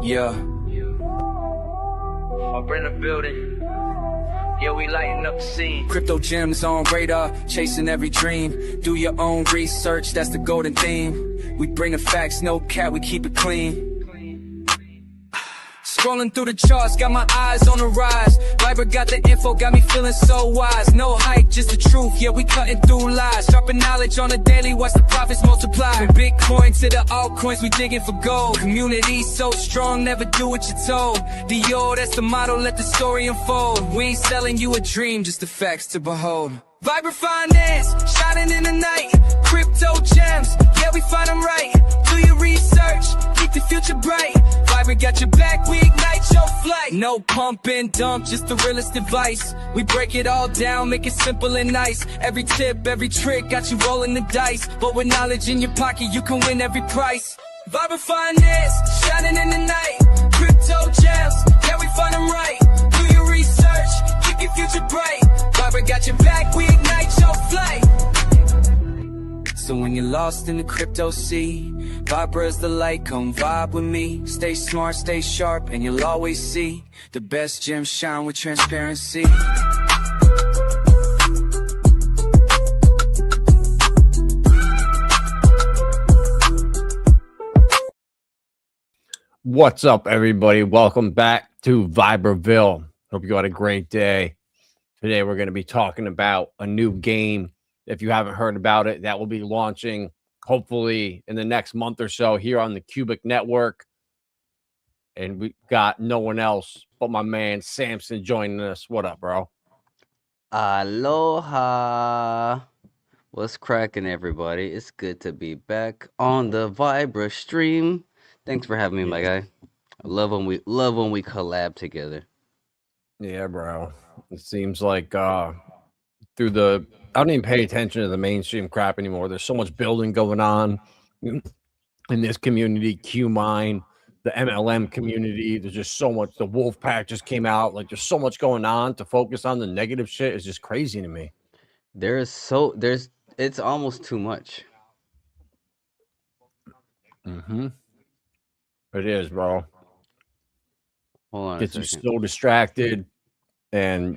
Yeah. Up in the building. Yeah, we lighting up the scene. Crypto gems on radar, chasing every dream. Do your own research, that's the golden theme. We bring the facts, no cap, we keep it clean. Scrolling through the charts, got my eyes on the rise. Viber got the info, got me feeling so wise. No hype, just the truth, yeah, we cutting through lies. Sharpen knowledge on the daily, watch the profits multiply. From Bitcoin to the altcoins, we digging for gold. Community so strong, never do what you're told. Dior, that's the motto, let the story unfold. We ain't selling you a dream, just the facts to behold. Vibrant finance, shining in the night. Crypto gems, yeah, we find them right. Do your research, keep the future bright. Vibrant got your back, we ignite your flight. No pump and dump, just the realest advice. We break it all down, make it simple and nice. Every tip, every trick, got you rolling the dice. But with knowledge in your pocket, you can win every price. Vibrant finance, shining in the night. Crypto gems, yeah, we find them right. Do your research, keep your future bright. Vibrant got your back, we ignite your flight. So when you're lost in the crypto sea, Vibra's the light, come vibe with me. Stay smart, stay sharp, and you'll always see the best gems shine with transparency. What's up, everybody? Welcome back to Viberville. Hope you had a great day. Today we're going to be talking about a new game. If you haven't heard about it, that will be launching hopefully in the next month or so here on the Qubic network. And we got no one else but my man Samson joining us. What up, bro? Aloha. What's cracking, everybody? It's good to be back on the Vibra stream. Thanks for having me, my guy. I love when we collab together. Yeah, bro. It seems like I don't even pay attention to the mainstream crap anymore. There's so much building going on in this community, qMine, the MLM community. There's just so much. The Wolf Pack just came out. Like, there's so much going on. To focus on the negative shit is just crazy to me. It's almost too much. It is, bro. Hold on. Gets you so distracted, and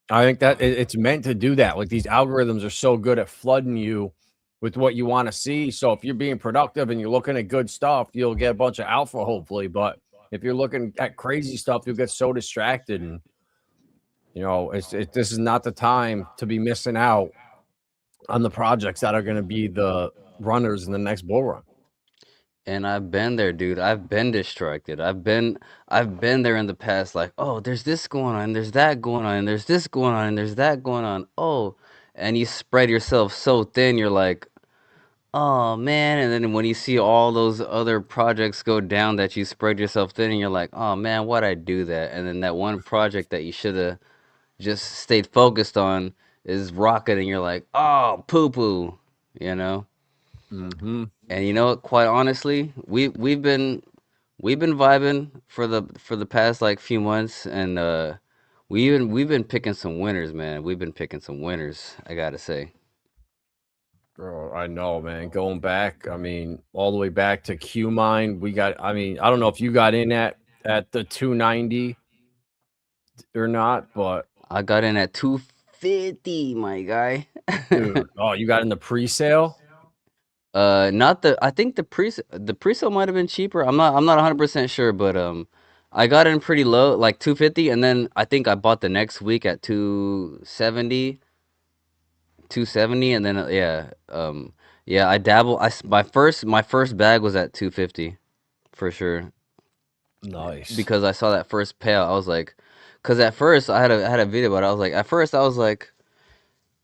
I think that it's meant to do that. Like, these algorithms are so good at flooding you with what you want to see. So if you're being productive and you're looking at good stuff, you'll get a bunch of alpha, hopefully. But if you're looking at crazy stuff, you'll get so distracted. And, you know, this is not the time to be missing out on the projects that are going to be the runners in the next bull run. And I've been there, dude. I've been distracted. I've been there in the past, like, oh, there's this going on, there's that going on, and there's this going on, and there's that going on. Oh, and you spread yourself so thin, you're like, oh man. And then when you see all those other projects go down that you spread yourself thin, and you're like, oh man, why'd I do that? And then that one project that you should have just stayed focused on is rocketing. You're like, oh, poo-poo, you know? And you know what, quite honestly, we've been vibing for the past like few months, and we've been picking some winners, man. We've been picking some winners, I gotta say. Bro, I know, man. Going back, I mean, all the way back to qMine, I don't know if you got in at the 290 or not, but I got in at 250, my guy. dude, oh, you got in the pre-sale? I think the pre-sale might have been cheaper. I'm not 100% sure, but I got in pretty low, like 250, and then I think I bought the next week at 270, and then I dabble. My first bag was at 250 for sure. Nice. Because I saw that first payout, I was like, because at first I had a video about it. I was like,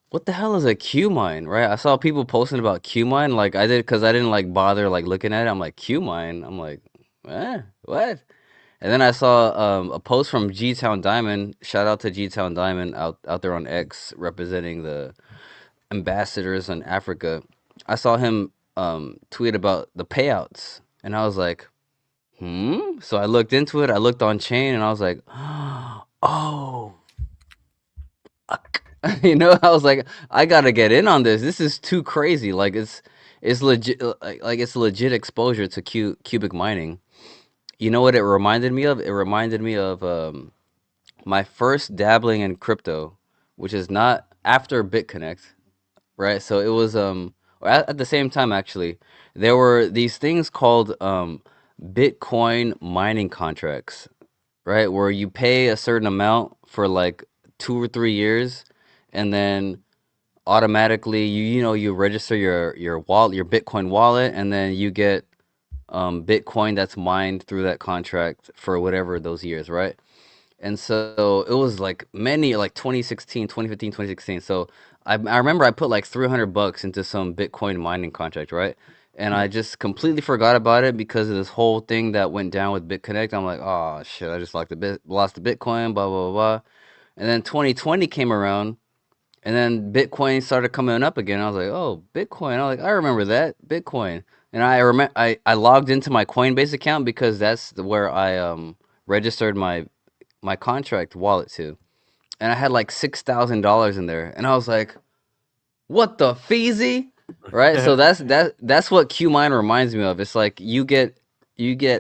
what the hell is a qMine, right? I saw people posting about qMine, like I did, because I didn't like bother like looking at it. I'm like, qMine. I'm like, what? And then I saw a post from G-Town Diamond. Shout out to G-Town Diamond out there on X, representing the ambassadors in Africa. I saw him tweet about the payouts, and I was like, So I looked into it. I looked on chain, and I was like, oh. You know, I was like, I gotta get in on this. This is too crazy. Like, it's legit. Like it's legit exposure to cubic mining. You know what it reminded me of? It reminded me of my first dabbling in crypto, which is not after BitConnect, right? So it was or at the same time actually. There were these things called Bitcoin mining contracts, right? Where you pay a certain amount for like 2 or 3 years, and then automatically you register your wallet, your Bitcoin wallet, and then you get Bitcoin that's mined through that contract for whatever those years, right? And so it was like many, like 2016, 2015, 2016. So I remember I put like 300 bucks into some Bitcoin mining contract, right? And I just completely forgot about it because of this whole thing that went down with BitConnect. I'm like, oh shit, I just lost the Bitcoin, blah blah blah. And then 2020 came around, and then Bitcoin started coming up again. I was like, oh, Bitcoin. I was like, I remember that Bitcoin. And I logged into my Coinbase account because that's where I registered my contract wallet to, and I had like $6,000 in there, and I was like, "What the feezy?" Right? So that's what qMine reminds me of. It's like you get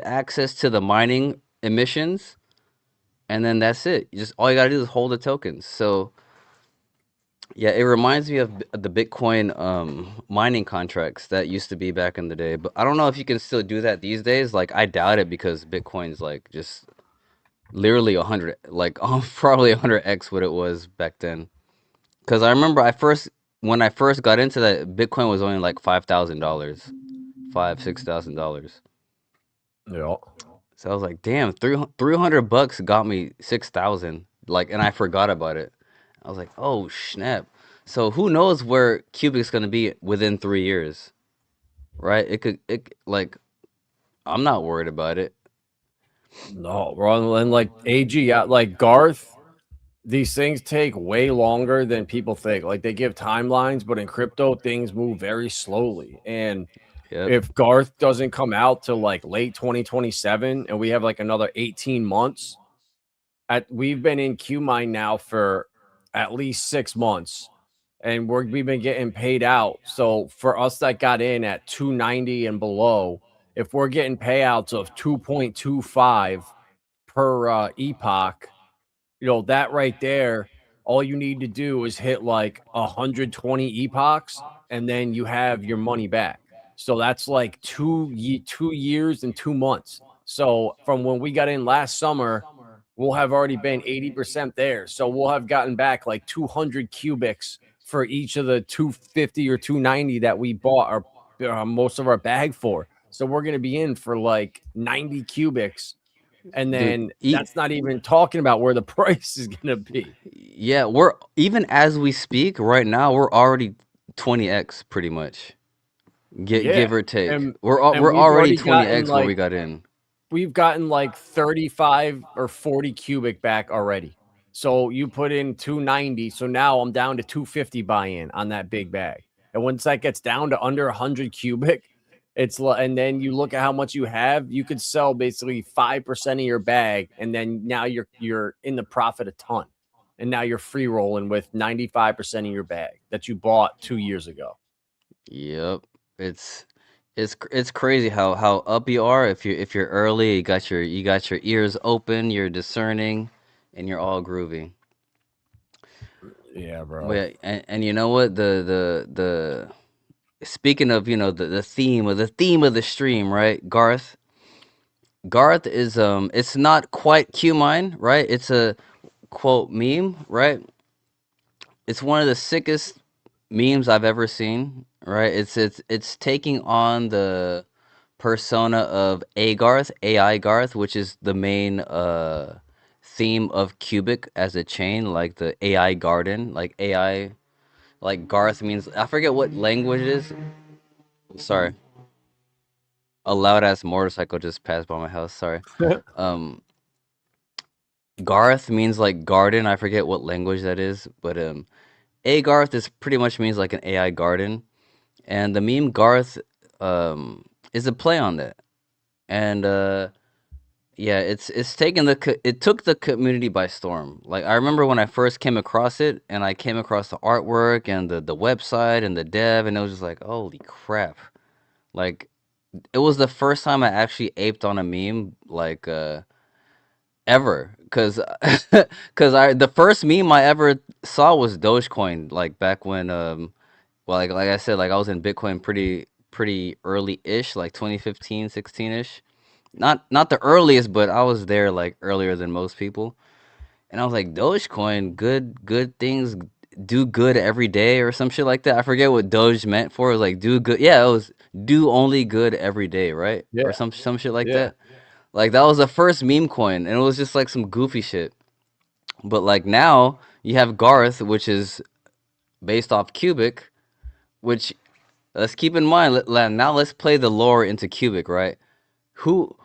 access to the mining emissions, and then that's it. All you gotta do is hold the tokens. So yeah, it reminds me of the Bitcoin mining contracts that used to be back in the day. But I don't know if you can still do that these days. Like I doubt it because Bitcoin's like just literally 100, like probably 100x what it was back then. Because I remember when I first got into that, Bitcoin was only like $5,000, $6,000. Yeah. So I was like, damn, 300 bucks got me 6,000. Like, and I forgot about it. I was like, oh snap. So who knows where Qubic's gonna be within 3 years, right? Like, I'm not worried about it. No, bro. And like AG, like Garth, these things take way longer than people think. Like they give timelines, but in crypto, things move very slowly. And Yep. if Garth doesn't come out till like late 2027 and we have like another 18 months, we've been in qMine now for at least 6 months, and we've been getting paid out. So for us that got in at 290 and below, if we're getting payouts of 2.25 per epoch, that right there, all you need to do is hit like 120 epochs, and then you have your money back. So that's like 2 years and 2 months. So from when we got in last summer, we'll have already been 80% there. So we'll have gotten back like 200 cubics for each of the 250 or 290 that we bought most of our bag for. So we're going to be in for like 90 cubics, and Dude, then that's not even talking about where the price is going to be. yeah, we're even as we speak right now, we're already 20x pretty much. Yeah. Give or take. And We're we've already already gotten 20x where we like got in. 35 or 40 cubic back already. So you put in 290. So now I'm down to 250 buy-in on that big bag. And once that gets down to under 100 cubic, and then you look at how much you have, you could sell basically 5% of your bag, and then now you're in the profit a ton. And now you're free rolling with 95% of your bag that you bought 2 years ago. Yep. It's it's crazy how up you are if you're early, you got your ears open, you're discerning, and you're all groovy. Yeah, But bro. yeah, and you know what? The speaking of, the theme of the stream, right? Garth is it's not quite qMine, right? It's a quote meme, right? It's one of the sickest memes I've ever seen, right? It's taking on the persona of AI Garth, which is the main theme of Qubic as a chain, like the AI garden, like AI, like Garth means, I forget what language it is. Sorry, a loud ass motorcycle just passed by my house. Sorry. Um, Garth means like garden. I forget what language that is, but A Garth is pretty much means like an AI garden, and the meme Garth is a play on that. And yeah, it's taken it took the community by storm. Like I remember when I first came across it, and I came across the artwork and the website and the dev, and it was just like, holy crap! Like it was the first time I actually aped on a meme like ever, cause I the first meme I ever saw was Dogecoin, like back when well, like I said, like I was in Bitcoin pretty early-ish, like 2015, 16-ish. Not the earliest, but I was there like earlier than most people. And I was like, Dogecoin, good things do good every day or some shit like that. I forget what Doge meant for. It was like do good. Yeah, it was do only good every day, right? Or Yeah, some shit like yeah. that. Like that was the first meme coin, and it was just like some goofy shit. But like now you have Garth, which is based off Qubic, which let's keep in mind. Now let's play the lore into Qubic, right? Who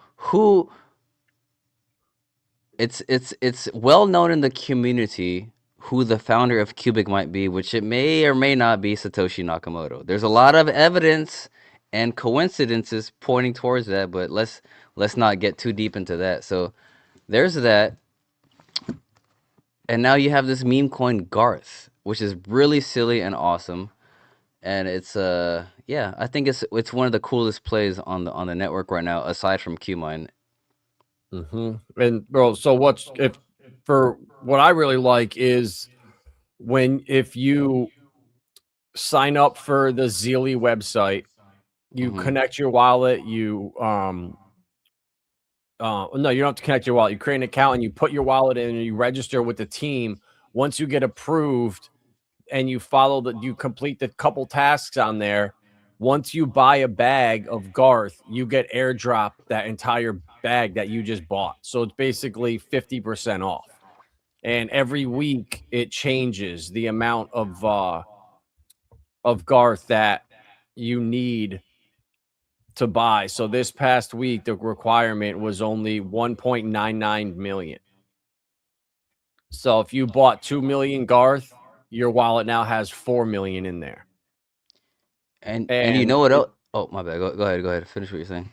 it's well known in the community who the founder of Qubic might be, which it may or may not be Satoshi Nakamoto. There's a lot of evidence and coincidences pointing towards that, but let's not get too deep into that. So there's that, and now you have this meme coin Garth, which is really silly and awesome. And it's yeah, I think it's one of the coolest plays on the network right now, aside from qMine. And bro, so what's if for what I really like is when if you sign up for the Zeely website, you Hmm. connect your wallet, you no, you don't have to connect your wallet. You create an account and you put your wallet in and you register with the team. Once you get approved and you follow the you complete the couple tasks on there, once you buy a bag of Garth, you get airdrop that entire bag that you just bought. So it's basically 50% off. And every week it changes the amount of Garth that you need to buy. So this past week, the requirement was only 1.99 million. So if you bought 2 million Garth, your wallet now has 4 million in there. And you And know what it, else? Oh, my bad. Go ahead. Finish what you're saying.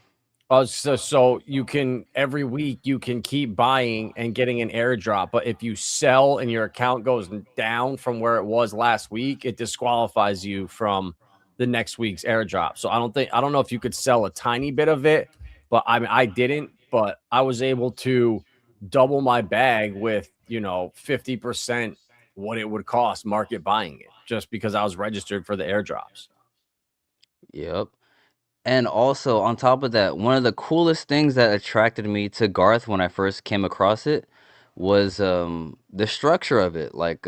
so you can every week you can keep buying and getting an airdrop, but if you sell and your account goes down from where it was last week, it disqualifies you from the next week's airdrop. So I don't know if you could sell a tiny bit of it, but I mean I didn't, but I was able to double my bag with 50% what it would cost market buying it just because I was registered for the airdrops. Yep. And also on top of that, one of the coolest things that attracted me to Garth when I first came across it was the structure of it. Like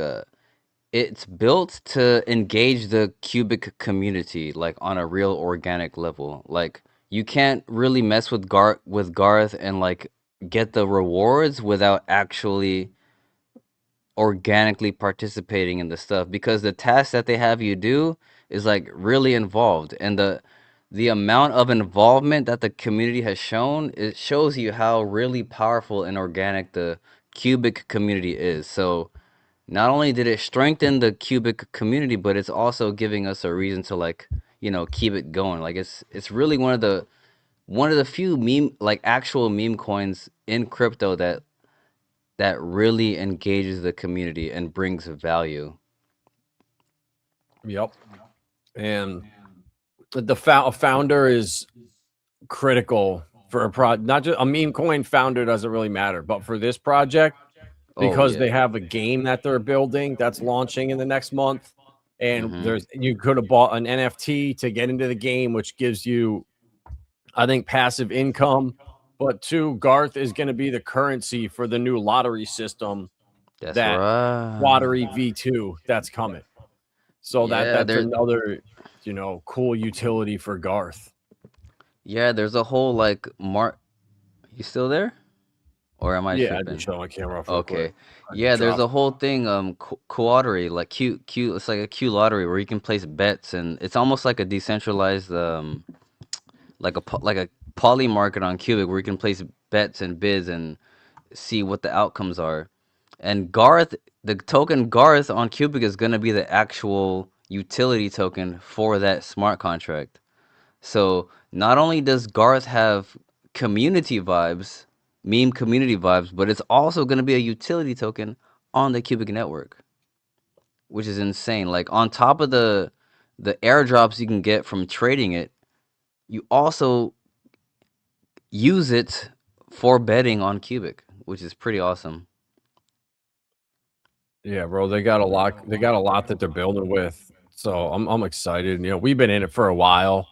it's built to engage the Qubic community like on a real organic level. Like you can't really mess with Garth and like get the rewards without actually organically participating in the stuff, because the tasks that they have you do is like really involved, and the amount of involvement that the community has shown, it shows you how really powerful and organic the Qubic community is. So not only did it strengthen the Qubic community, but it's also giving us a reason to like keep it going. Like it's really one of the few meme, like actual meme coins in crypto that really engages the community and brings value. Yep. And the founder is critical for a not just a meme coin founder doesn't really matter, but for this project, Oh because yeah. they have a game that they're building that's launching in the next month, and Mm-hmm. you could have bought an NFT to get into the game, which gives you, I think, passive income. But two, Garth is going to be the currency for the new lottery system, That's that right. lottery V2 that's coming. So Yeah, that's another, cool utility for Garth. there's a whole like you still there? Or am I Yeah, I just tripping? show my camera off real quick. Okay. I Yeah, there's dropped. a whole thing, Q like it's like a Q lottery where you can place bets, and it's almost like a decentralized like a poly market on Cubic where you can place bets and bids and see what the outcomes are. And the token Garth on Cubic is going to be the actual utility token for that smart contract. So not only does Garth have community vibes, meme community vibes, but it's also going to be a utility token on the Cubic network, which is insane. Like on top of the airdrops you can get from trading it, you also use it for betting on Qubic, which is pretty awesome. Yeah, bro, they got a lot. They got a lot that they're building with. So I'm excited. You know, we've been in it for a while,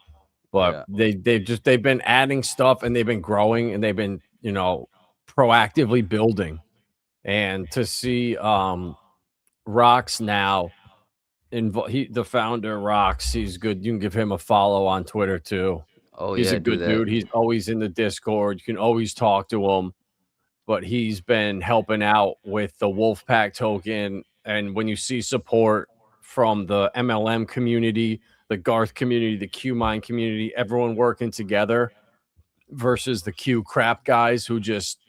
but Yeah. they've been adding stuff and they've been growing and they've been, you know, proactively building. And to see Rocks now the founder Rocks, he's good. You can give him a follow on Twitter too. Oh He's a yeah, do good that. dude. He's always in the Discord. You can always talk to him, but he's been helping out with the Wolfpack token. And when you see support from the MLM community, the Garth community, the qMine community, everyone working together versus the Q crap guys who just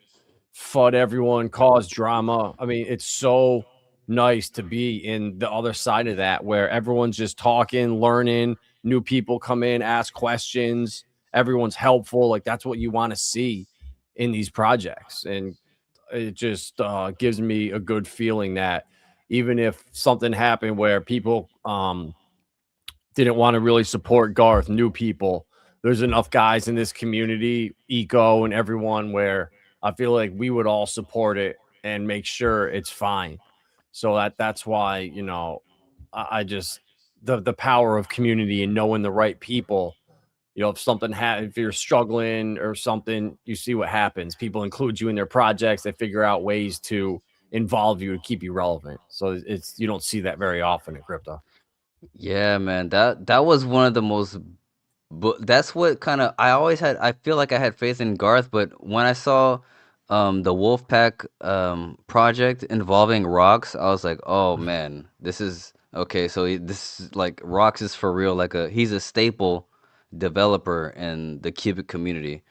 FUD everyone, cause drama. I mean, it's so nice to be in the other side of that where everyone's just talking, learning, new people come in, ask questions, everyone's helpful. Like that's what you want to see in these projects. And it just gives me a good feeling that even if something happened where people didn't want to really support Garth, new people, there's enough guys in this community, Eco and everyone, where I feel like we would all support it and make sure it's fine. So that's why, you know, I just the power of community and knowing the right people. You know, if you're struggling or something, you see what happens. People include you in their projects. They figure out ways to involve you to keep you relevant. So it's you don't see that very often in crypto. Yeah, man. That was one of the most. But that's what kind of I always had. I feel like I had faith in Garth, but when I saw the Wolfpack project involving Rocks, I was like, oh man, this is okay. So this is like Rocks is for real. Like he's a staple developer in the Qubic community.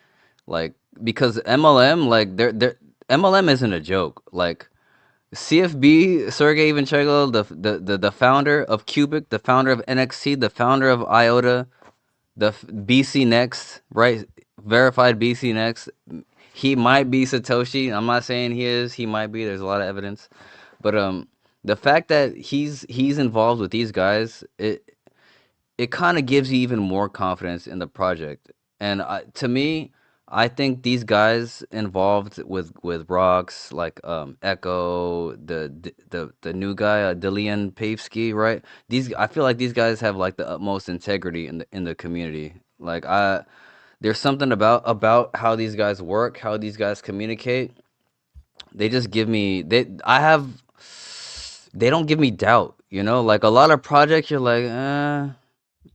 Like because MLM, like they're MLM isn't a joke. Like CFB, Sergey Ivanchego, the founder of Qubic, the founder of NXT, the founder of IOTA, BC Next, right? Verified BC Next. He might be Satoshi. I'm not saying he is. He might be. There's a lot of evidence, but the fact that he's involved with these guys, it kind of gives you even more confidence in the project. And to me, I think these guys involved with Rocks, like Echo, the new guy, Dilian Pavsky, right? These I feel like these guys have like the utmost integrity in the community. Like there's something about how these guys work, how these guys communicate. They just give me they don't give me doubt. You know, like a lot of projects, you're like,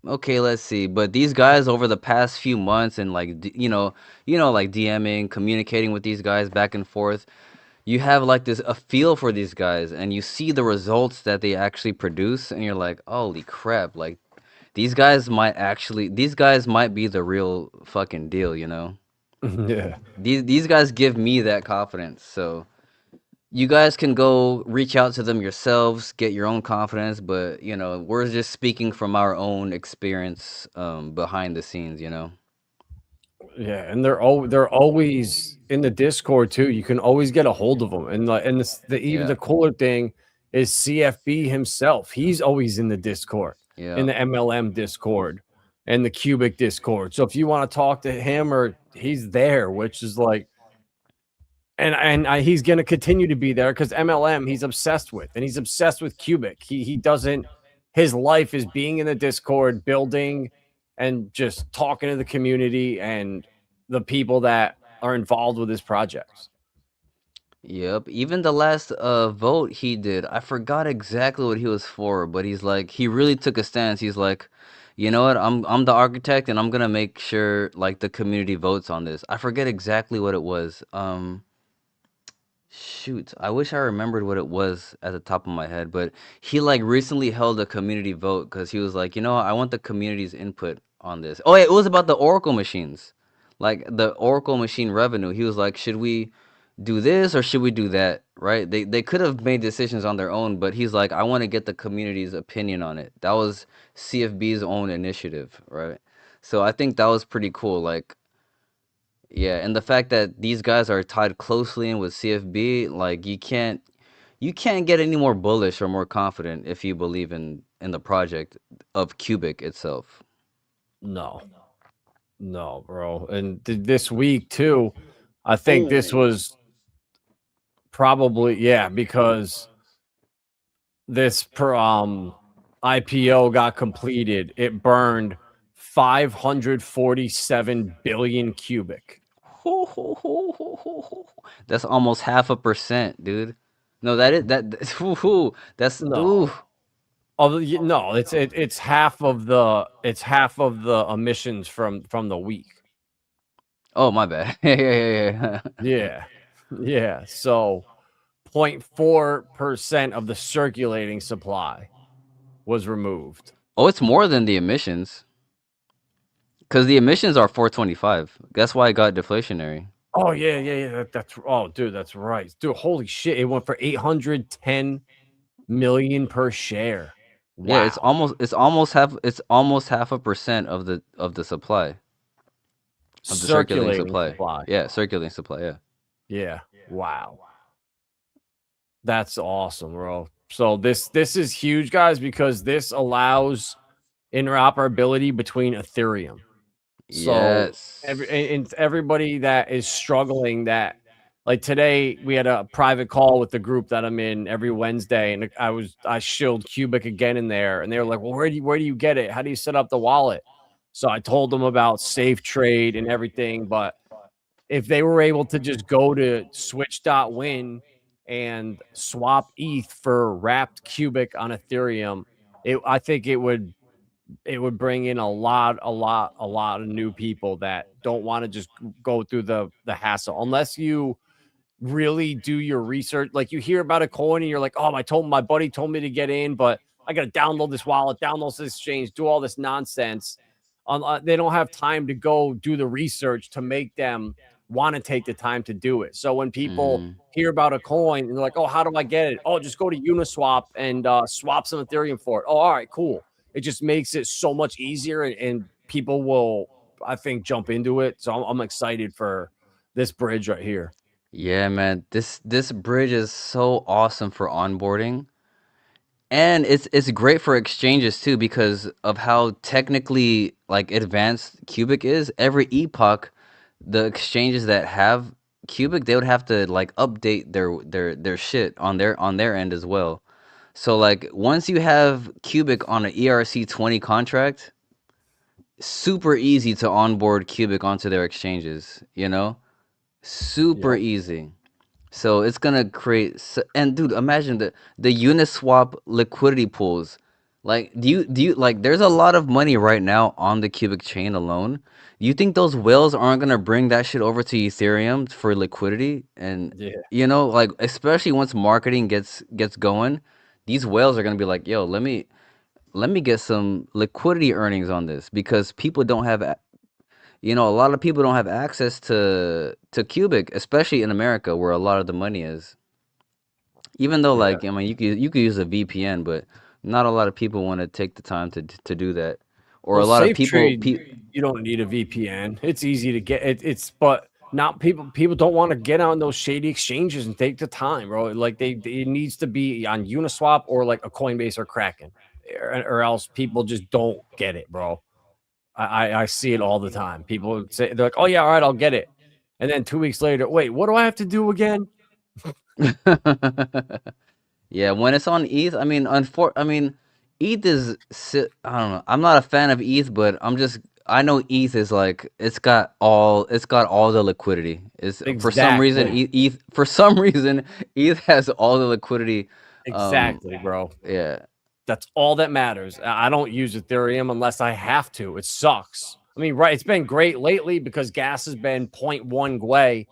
okay, let's see. But these guys over the past few months and like like DMing, communicating with these guys back and forth, you have like this a feel for these guys and you see the results that they actually produce and you're like, "Holy crap, like these guys might be the real fucking deal, you know?" Yeah. These guys give me that confidence. So you guys can go reach out to them yourselves, get your own confidence, but we're just speaking from our own experience behind the scenes, you know. Yeah, and they're always in the Discord too. You can always get a hold of them, and even Yeah. the cooler thing is CFB himself. He's always in the Discord, in Yeah. the MLM Discord, and the Qubic Discord. So if you want to talk to him, or he's there, which is like, he's going to continue to be there because MLM he's obsessed with, and he's obsessed with Qubic. He doesn't. His life is being in the Discord, building, and just talking to the community and the people that are involved with his projects. Yep. Even the last vote he did, I forgot exactly what he was for, but he's like he really took a stance. He's like, you know what, I'm the architect and I'm gonna make sure like the community votes on this. I forget exactly what it was. Shoot, I wish I remembered what it was at the top of my head, but he like recently held a community vote because he was like, I want the community's input on this. Oh, yeah, it was about the Oracle machines, like the Oracle machine revenue. He was like, should we do this or should we do that? Right? They could have made decisions on their own, but he's like, I want to get the community's opinion on it. That was CFB's own initiative, right? So I think that was pretty cool. Like, yeah, and the fact that these guys are tied closely in with CFB, like you can't get any more bullish or more confident if you believe in the project of Qubic itself. No. No, bro. And this week too, I think this Oh, was probably, yeah, because this IPO got completed. It burned 547 billion cubic. that's almost 0.5%, dude. No, that is that's No. ooh. No, it's half of the emissions from the week. Oh, my bad. Yeah. Yeah. Yeah. So 0.4% of the circulating supply was removed. Oh, it's more than the emissions. Because the emissions are 425. That's why it got deflationary. Oh yeah. Oh, dude, that's right. Dude, holy shit. It went for 810 million per share. Yeah, Wow. it's almost 0.5% of the supply. Of the circulating Circulating supply. supply. Yeah, circulating supply, yeah. Yeah. Wow. That's awesome, bro. So this is huge, guys, because this allows interoperability between Ethereum. So Yes. everybody that is struggling, that like today we had a private call with the group that I'm in every Wednesday, and I shilled Qubic again in there, and they were like, well, where do you get it? How do you set up the wallet? So I told them about Safe Trade and everything, but if they were able to just go to switch.win and swap ETH for wrapped Qubic on Ethereum, I think it would bring in a lot of new people that don't want to just go through the hassle unless you really do your research. Like you hear about a coin and you're like, oh, my buddy told me to get in, but I got to download this wallet, download this exchange, do all this nonsense. They don't have time to go do the research to make them want to take the time to do it. So when people Mhm. hear about a coin and they're like, oh, how do I get it? Oh, just go to Uniswap and swap some Ethereum for it. Oh, all right, cool. It just makes it so much easier, and people will, I think, jump into it. So I'm excited for this bridge right here. Yeah, man. This bridge is so awesome for onboarding. And it's great for exchanges too because of how technically like advanced Qubic is. Every epoch, the exchanges that have Qubic, they would have to like update their shit on their end as well. So like once you have Qubic on an ERC20 contract, super easy to onboard Qubic onto their exchanges, you know? Super Yep. easy. So it's gonna create and dude, imagine the Uniswap liquidity pools. Like, do you like? There's a lot of money right now on the Qubic chain alone. You think those whales aren't gonna bring that shit over to Ethereum for liquidity? And Yeah. like especially once marketing gets going, these whales are gonna be like, yo, let me get some liquidity earnings on this because people don't have a lot of people don't have access to Qubic, especially in America where a lot of the money is. Even though, Yeah. like, I mean, you could use a VPN, but not a lot of people want to take the time to do that. Or Well, a lot of Safe people, Trade, you don't need a VPN. It's easy to get it. But not people don't want to get on those shady exchanges and take the time, bro. Like it needs to be on Uniswap or like a Coinbase or Kraken, or else people just don't get it, bro. I see it all the time. People say they're like, oh yeah, all right, I'll get it, and then 2 weeks later, wait, what do I have to do again? yeah, when it's on ETH, I mean, ETH I don't know. I'm not a fan of ETH, but I know ETH is like it's got all the liquidity. Is for some reason Exactly. ETH for some reason ETH has all the liquidity. Um, Exactly, bro. yeah. That's all that matters. I don't use Ethereum unless I have to. It sucks. I mean, right, it's been great lately because gas has been zero point 0.1 Gwei,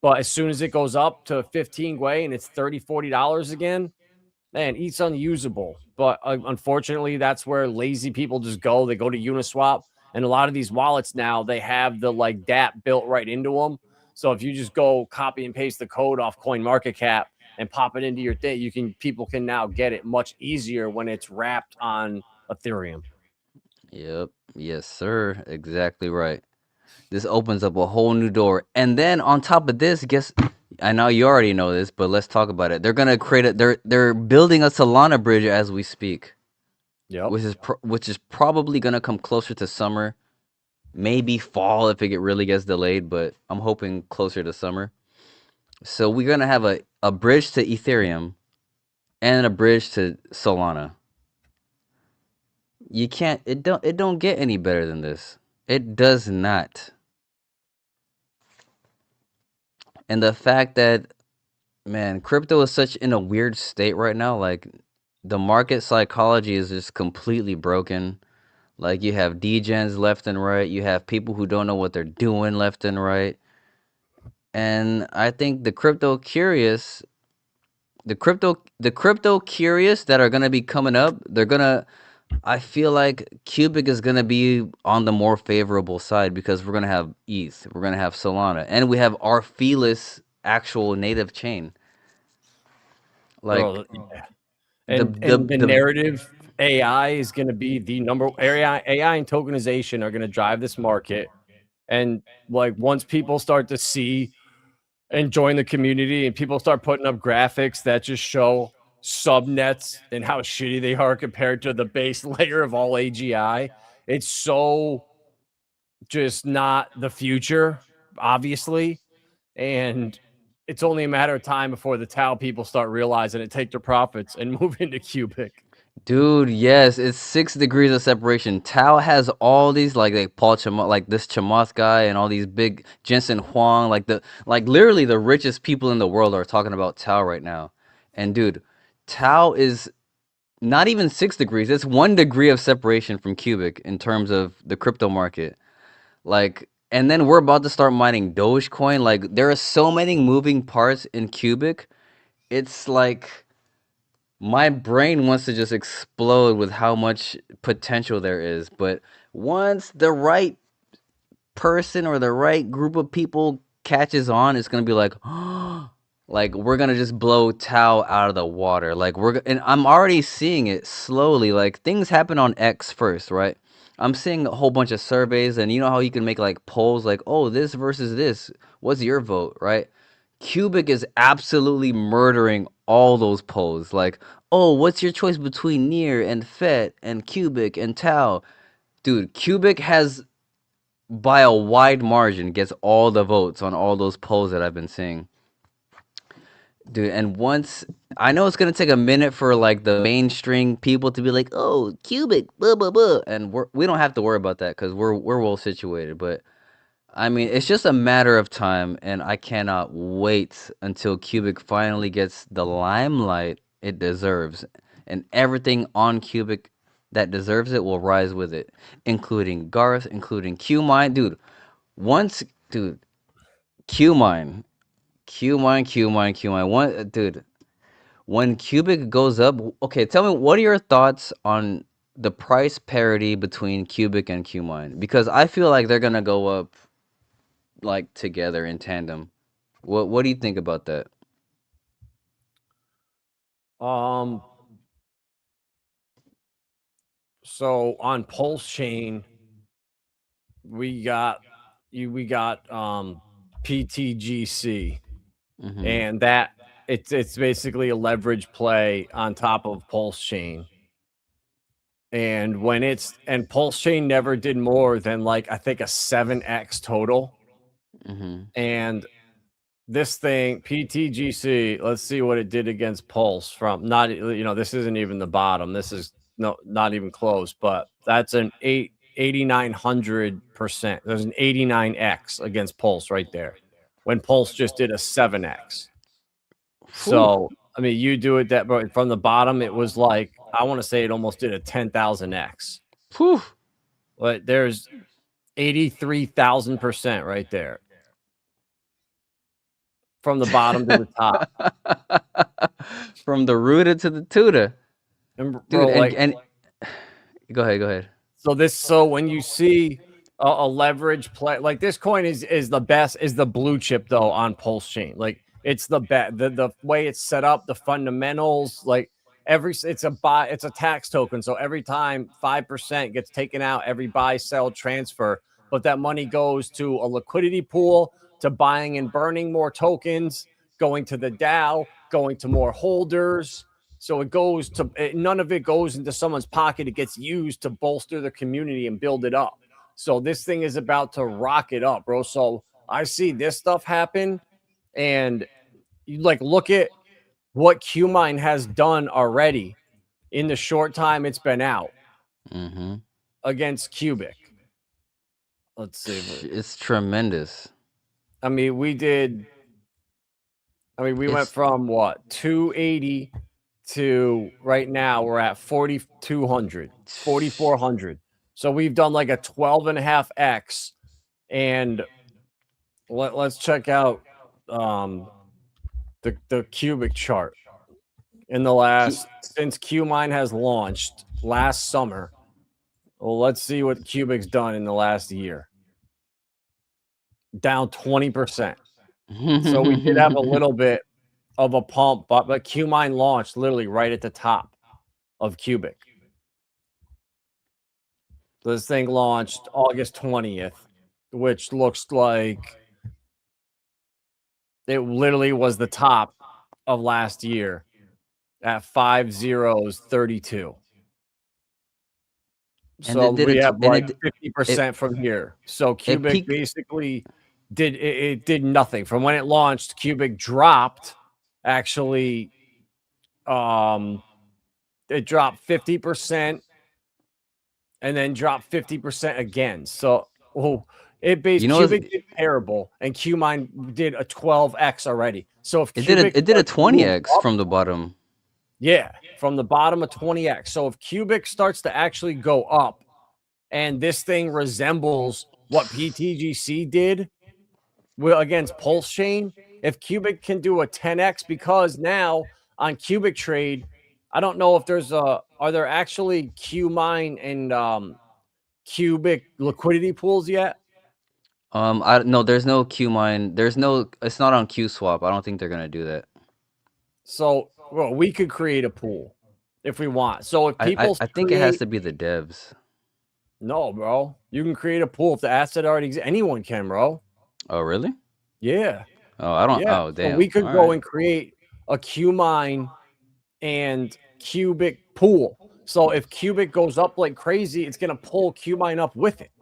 but as soon as it goes up to 15 Gwei and it's $30, $40 again, man, it's unusable. But unfortunately, that's where lazy people just go. They go to Uniswap, and a lot of these wallets now, they have the like DApp built right into them. So if you just go copy and paste the code off CoinMarketCap and pop it into your thing, people can now get it much easier when it's wrapped on Ethereum. Yep. Yes, sir. Exactly right. This opens up a whole new door. And then on top of this, guess I know you already know this, but let's talk about it. They're gonna create a they're building a Solana bridge as we speak, Yep. which is probably gonna come closer to summer. maybe fall if it really gets delayed, but I'm hoping closer to summer. So we're gonna have a bridge to Ethereum and a bridge to Solana. You can't it don't get any better than this. It does not. And the fact that, man, crypto is such in a weird state right now, like the market psychology is just completely broken. Like you have degens left and right, you have people who don't know what they're doing left and right. And I think the crypto curious that are gonna be coming up, I feel like Qubic is gonna be on the more favorable side because we're gonna have ETH, we're gonna have Solana, and we have our feeless actual native chain. Like Yeah. the And the narrative AI is going to be the number AI and tokenization are going to drive this market. And like once people start to see and join the community and people start putting up graphics that just show subnets and how shitty they are compared to the base layer of all AGI, it's so just not the future, obviously. And it's only a matter of time before the Tau people start realizing it, take their profits, and move into Qubic. Dude, yes, it's 6 degrees of separation. Tao has all these like Paul Chamath, like this Chamath guy, and all these big Jensen Huang, like literally the richest people in the world are talking about Tao right now. And dude, Tao is not even 6 degrees. It's 1 degree of separation from Qubic in terms of the crypto market. Like, and then we're about to start mining Dogecoin. Like, there are so many moving parts in Qubic. It's like my brain wants to just explode with how much potential there is. But once the right person or the right group of people catches on, it's gonna be like, like we're gonna just blow Tao out of the water. Like and I'm already seeing it slowly. Like things happen on X first, right? I'm seeing a whole bunch of surveys, and you know how you can make like polls, like, oh, this versus this. What's your vote, right? Qubic is absolutely murdering all those polls. Like, oh, what's your choice between Near and FET and Qubic and Tau? Dude, Qubic has by a wide margin gets all the votes on all those polls that I've been seeing. Dude, and once I know it's gonna take a minute for like the mainstream people to be like, "Oh, Qubic, blah blah blah," and we don't have to worry about that because we're well situated. But I mean, it's just a matter of time, and I cannot wait until Qubic finally gets the limelight it deserves, and everything on Qubic that deserves it will rise with it, including GARTH, including qMine, dude. Once, dude, qMine, qMine. One, dude, when Qubic goes up, okay, tell me what are your thoughts on the price parity between Qubic and qMine? Because I feel like they're gonna go up like together in tandem. What do you think about that? So on Pulse Chain, we got PTGC, and that it's basically a leverage play on top of Pulse Chain. And Pulse Chain never did more than like I think a 7x total. And this thing PTGC, let's see what it did against Pulse from not, this isn't even the bottom. This is not even close, but that's an 8,900%. There's an 89x against Pulse right there when Pulse just did a 7x. So, I mean, you do it that, but from the bottom, it was like, I want to say it almost did a 10,000x. But there's 83,000% right there. From the bottom to the top. From the rooter to the tutor. And bro, dude, and go ahead. So when you see a leverage play, like this coin is the best, is the blue chip though on Pulse Chain. Like it's the best, the way it's set up, the fundamentals, like it's a tax token. So every time 5% gets taken out, every buy, sell, transfer, but that money goes to a liquidity pool, to buying and burning more tokens, going to the DAO, going to more holders. So it goes to, none of it goes into someone's pocket. It gets used to bolster the community and build it up. So this thing is about to rocket up, bro. So I see this stuff happen, and you like look at what qMine has done already in the short time it's been out against Qubic. Let's see. It's tremendous. I mean, we went from what 280 to right now we're at 4,200, 4,400. So we've done like a 12.5x. And let's check out the Qubic chart in the last since qMine has launched last summer. Well, let's see what Qubic's done in the last year. Down 20%. So we did have a little bit of a pump, but qMine launched literally right at the top of Qubic. This thing launched August 20th, which looks like it literally was the top of last year at 5,032. So we have like 50% from here. So Qubic basically did nothing from when it launched. Qubic dropped. Actually, it dropped 50% and then dropped 50% again. So it basically Qubic did terrible, and qMine did a 12x already. So if it did a 20x from the bottom. Yeah, from the bottom of 20x. So if Qubic starts to actually go up, and this thing resembles what PTGC did against Pulse Chain, if Qubic can do a 10x, because now on Qubic Trade, I don't know if there's are there actually qMine and Qubic liquidity pools yet? No, there's no qMine. It's not on QSwap. I don't think they're gonna do that. So, well, we could create a pool if we want. So if people, I think it has to be the devs. No, bro, you can create a pool if the asset already exists. Anyone can, bro. Oh, really? Yeah. Oh, I don't. Yeah. Oh, damn. So we could go and create a qMine and Qubic pool. So if Qubic goes up like crazy, it's gonna pull qMine up with it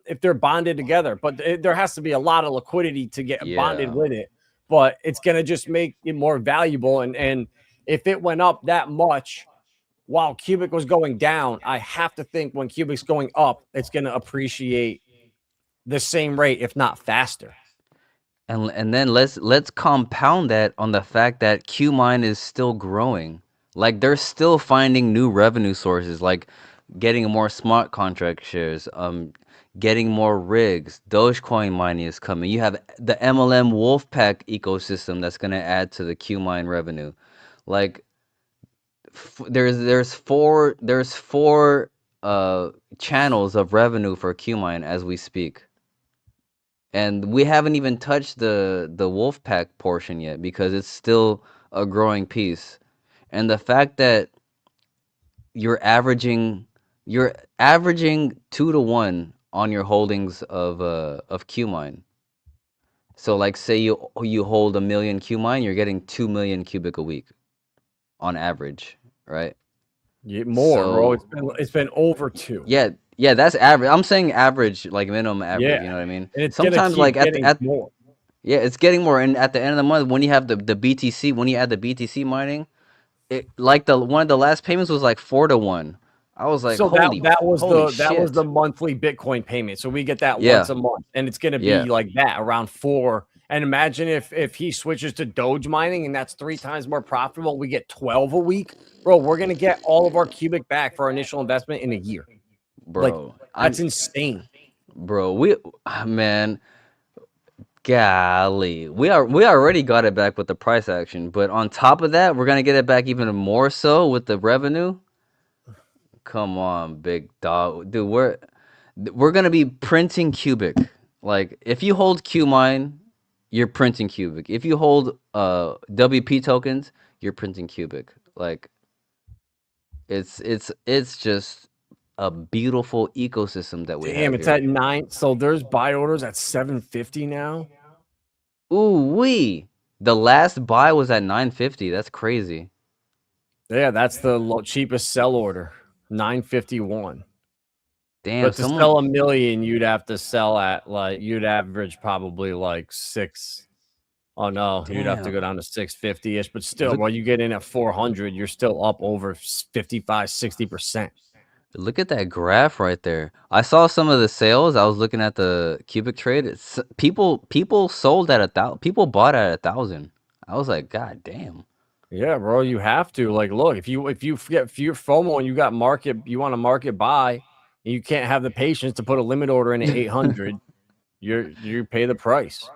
if they're bonded together. But there has to be a lot of liquidity to get bonded with it. But it's gonna just make it more valuable. And if it went up that much while Qubic was going down, I have to think when Qubic's going up, it's gonna appreciate the same rate, if not faster. And then let's compound that on the fact that qMine is still growing. Like they're still finding new revenue sources, like getting more smart contract shares, getting more rigs. Dogecoin mining is coming. You have the MLM Wolfpack ecosystem that's gonna add to the qMine revenue. Like there's four channels of revenue for qMine as we speak. And we haven't even touched the Wolfpack portion yet because it's still a growing piece. And the fact that you're averaging 2-to-1 on your holdings of qMine. So like say you hold 1 million qMine, you're getting 2 million Qubic a week on average, right? More, bro. It's been over 2. Yeah, that's average. I'm saying average, like minimum average. Yeah. You know what I mean? And it's sometimes like at more. Yeah, it's getting more. And at the end of the month, when you have the BTC, when you add the BTC mining, it like one of the last payments was like 4-to-1. I was like, so that was the monthly Bitcoin payment. So we get that once a month, and it's gonna be like that around 4. And imagine if he switches to Doge mining and that's 3 times more profitable, we get 12 a week, bro. We're gonna get all of our Qubic back for our initial investment in a year, bro. Like, that's insane, bro. Man, golly, we already got it back with the price action, but on top of that, we're gonna get it back even more so with the revenue. Come on, big dog, dude. We're gonna be printing Qubic. Like if you hold qMine, you're printing Qubic. If you hold WP tokens, you're printing Qubic. Like it's just a beautiful ecosystem that we have. Damn, it's here. At 9. So there's buy orders at 750 now. Ooh wee! The last buy was at 950. That's crazy. Yeah, that's the cheapest sell order. 951. Damn, But to someone. sell 1 million, you'd have to sell at like you'd average probably like 6. Oh no, you'd have to Damn. go down to 650-ish. But still, Look while you get in at 400, you're still up over 55, 60%. look at that graph right there. I saw some of the sales. I was looking at the Qubic trade. People sold at 1,000. People bought at 1,000. I was like, God damn. Yeah, bro, you have to like look if you're FOMO and you want to market buy, and you can't have the patience to put a limit order in at 800, you pay the price.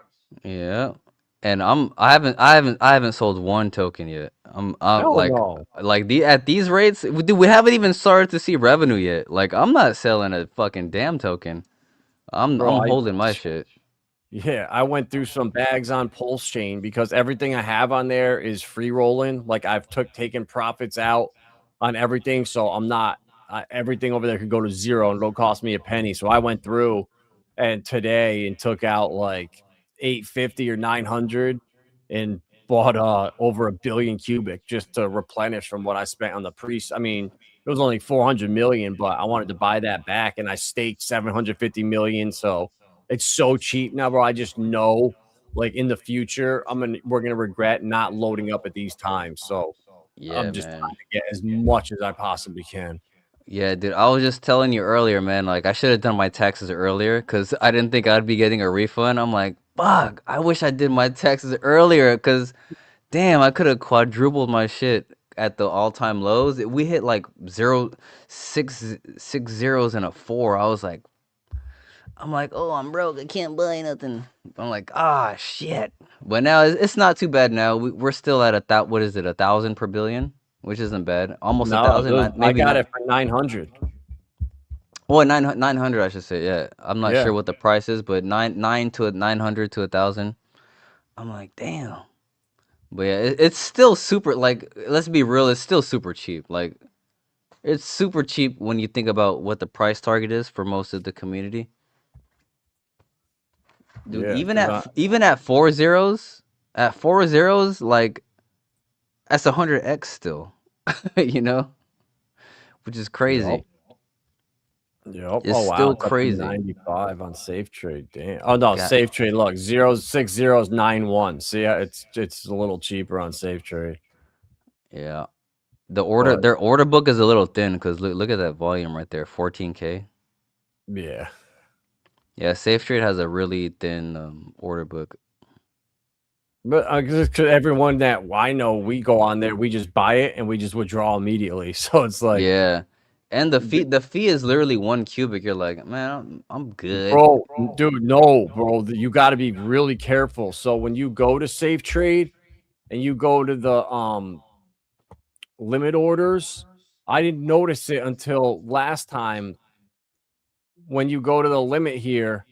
Yeah. And I haven't sold one token yet. I'm Hell no, like the at these rates, dude, we haven't even started to see revenue yet. Like I'm not selling a fucking damn token. bro. I'm holding my shit. Yeah, I went through some bags on Pulse Chain because everything I have on there is free rolling. Like I've taken profits out on everything, so I'm not everything over there could go to zero and it'll cost me a penny. So I went through and today and took out like 850 or 900 and bought over 1 billion Qubic just to replenish from what I spent on the pre. I mean, it was only 400 million, but I wanted to buy that back and I staked 750 million. So it's so cheap now, bro. I just know, like in the future, we're gonna regret not loading up at these times. So Yeah, I'm just trying man. to get as much as I possibly can. Yeah, dude. I was just telling you earlier, man. Like I should have done my taxes earlier because I didn't think I'd be getting a refund. I'm like, fuck. I wish I did my taxes earlier because damn, I could have quadrupled my shit at the all-time lows. We hit like six zeros and a four. I'm like, oh, I'm broke. I can't buy nothing. I'm like, ah, shit. But now it's not too bad. Now we're still at what is it, 1,000 per billion, which isn't bad. Almost a No, thousand, I maybe got not. it for 900. Well, 900, I should say. Yeah, I'm not Yeah, sure what the price is, but 900 to 1,000. I'm like, damn. But yeah, it's still super. Like, let's be real, it's still super cheap. Like, it's super cheap when you think about what the price target is for most of the community. Dude, yeah. Because even at 4 zeros, like that's 100x still, you know, which is yep, crazy. yep. It's Oh wow, still it's up to crazy. 95 on Safe Trade. Damn. Oh no, Got Safe Trade. Look, 06091. See, it's a little cheaper on Safe Trade, yeah. but Their order book is a little thin because look at that volume right there, 14K. yeah. Yeah, Safe Trade has a really thin order book. But just 'cause everyone that I know, we go on there, we just buy it and we just withdraw immediately. So it's like, Yeah, and the fee is literally 1 cubic. You're like, man, I'm good. bro, dude, no, bro, you got to be really careful. So when you go to Safe Trade and you go to the limit orders, I didn't notice it until last time. When you go to the limit here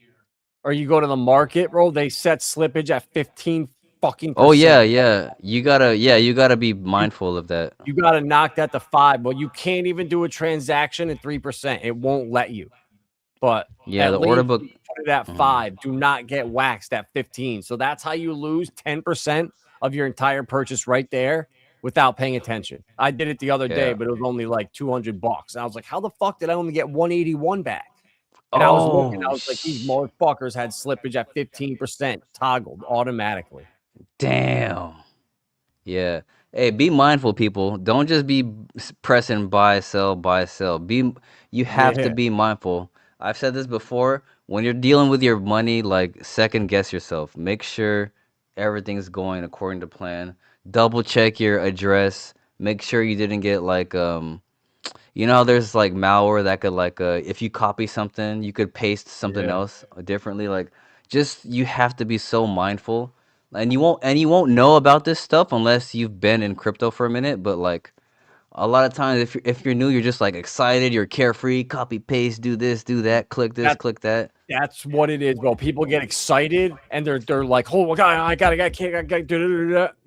or you go to the market, bro, they set slippage at 15 fucking Oh yeah, percent. yeah. You gotta be mindful of that. You got to knock that to 5. Well, you can't even do a transaction at 3%. It won't let you. But Yeah, at the order least book. you put it at Mhm. 5. Do not get waxed at 15. So that's how you lose 10% of your entire purchase right there without paying attention. I did it the other day, Yeah. but it was only like $200. And I was like, how the fuck did I only get 181 back? And I was looking, I Oh, was like, these motherfuckers had slippage at 15% toggled automatically. damn. Yeah. Hey, be mindful, people. Don't just be pressing buy, sell, buy, sell. You have to Yeah. be mindful. I've said this before. When you're dealing with your money, like second guess yourself. Make sure everything's going according to plan. Double check your address. Make sure you didn't get like you know how there's like malware that could like if you copy something, you could paste something Yeah. else differently. Like just you have to be so mindful. And you won't know about this stuff unless you've been in crypto for a minute, but like a lot of times if you're new, you're just like excited, you're carefree, copy paste, do this, do that, click this, That click that. That's what it is, bro. People get excited and they're like, "Oh my god, I got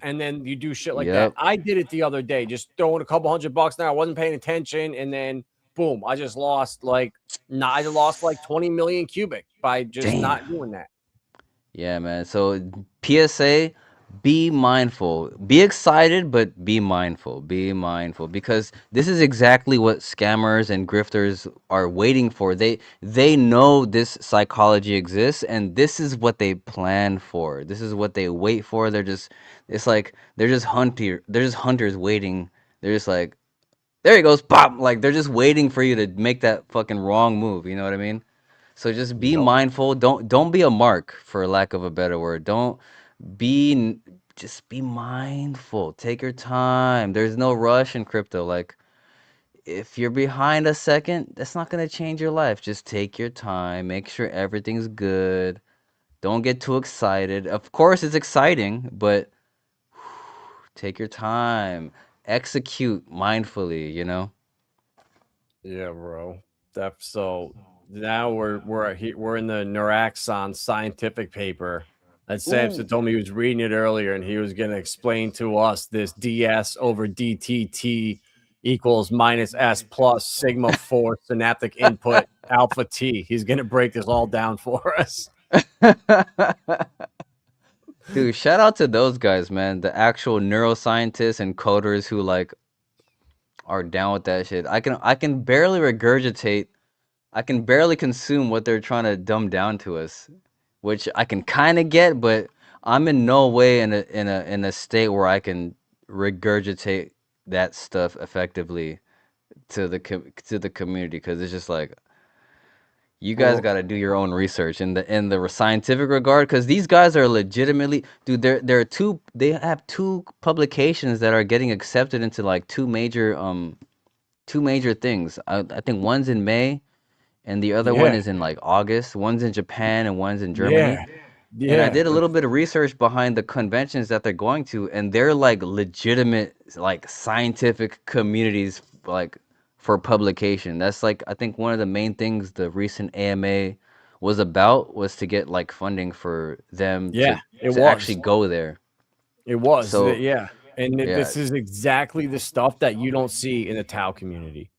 and then you do shit like that. Yep. I did it the other day, just throwing a couple $100 there. I wasn't paying attention, and then boom, I just lost like, I lost like 20 million Qubic by just Damn. not doing that. Yeah, man. So PSA, be mindful. Be excited, but be mindful. Be mindful because this is exactly what scammers and grifters are waiting for. They know this psychology exists and this is what they plan for. This is what they wait for. They're just it's like they're just hunters waiting. They're just like there he goes, pop. Like they're just waiting for you to make that fucking wrong move. You know what I mean? So just be Yep. mindful. Don't be a mark, for lack of a better word. Don't be just be mindful. Take your time. There's no rush in crypto. Like if you're behind a second, that's not gonna change your life. Just take your time. Make sure everything's good. Don't get too excited. Of course, it's exciting, but take your time. Execute mindfully. You know. Yeah, bro. So now we're in the Neuraxon scientific paper that Samson Ooh. told me he was reading it earlier, and he was going to explain to us this ds over dtt equals minus s plus sigma 4 synaptic input alpha t. He's going to break this all down for us. Dude, shout out to those guys, man. The actual neuroscientists and coders who like are down with that shit. I can barely regurgitate. I can barely consume what they're trying to dumb down to us, which I can kind of get, but I'm in no way in a state where I can regurgitate that stuff effectively to the community because it's just like you guys Well, got to do your own research in the scientific regard because these guys are legitimately, dude. They have two publications that are getting accepted into like two major things. I think one's in May and the other one yeah, is in like August. One's in Japan and one's in Germany. yeah, And I yeah, did a little bit of research behind the conventions that they're going to, and they're like legitimate, like scientific communities, like for publication. That's like I think one of the main things the recent AMA was about was to get like funding for them yeah. It to actually was. go there. It was. So Yeah. And yeah, this is exactly the stuff that you don't see in the Tao community.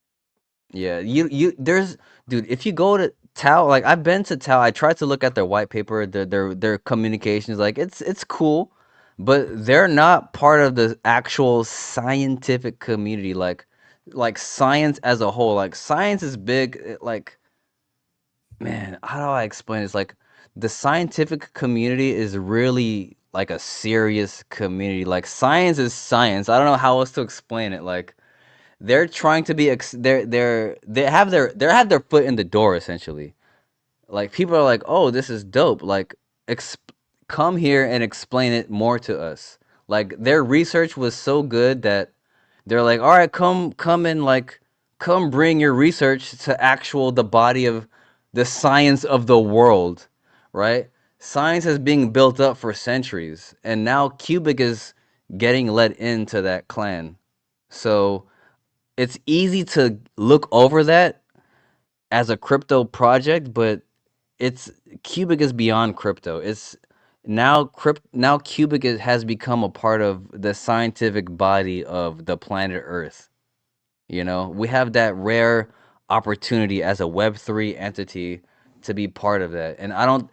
yeah, you there's dude, if you go to Tao, like I've been to Tao, I tried to look at their white paper, their communications, like it's cool, but they're not part of the actual scientific community, like science as a whole. Like science is big, like man, how do I explain this? Like the scientific community is really like a serious community. Like science is science. I don't know how else to explain it. Like they're trying to be they have their foot in the door essentially. Like people are like, "Oh, this is dope." Like come here and explain it more to us. Like their research was so good that they're like, "All right, come and like come bring your research to actual the body of the science of the world." Right? Science is being built up for centuries, and now Qubic is getting let into that clan. So it's easy to look over that as a crypto project, but it's Qubic is beyond crypto. It's now Qubic has become a part of the scientific body of the planet Earth. You know, we have that rare opportunity as a Web3 entity to be part of that, and I don't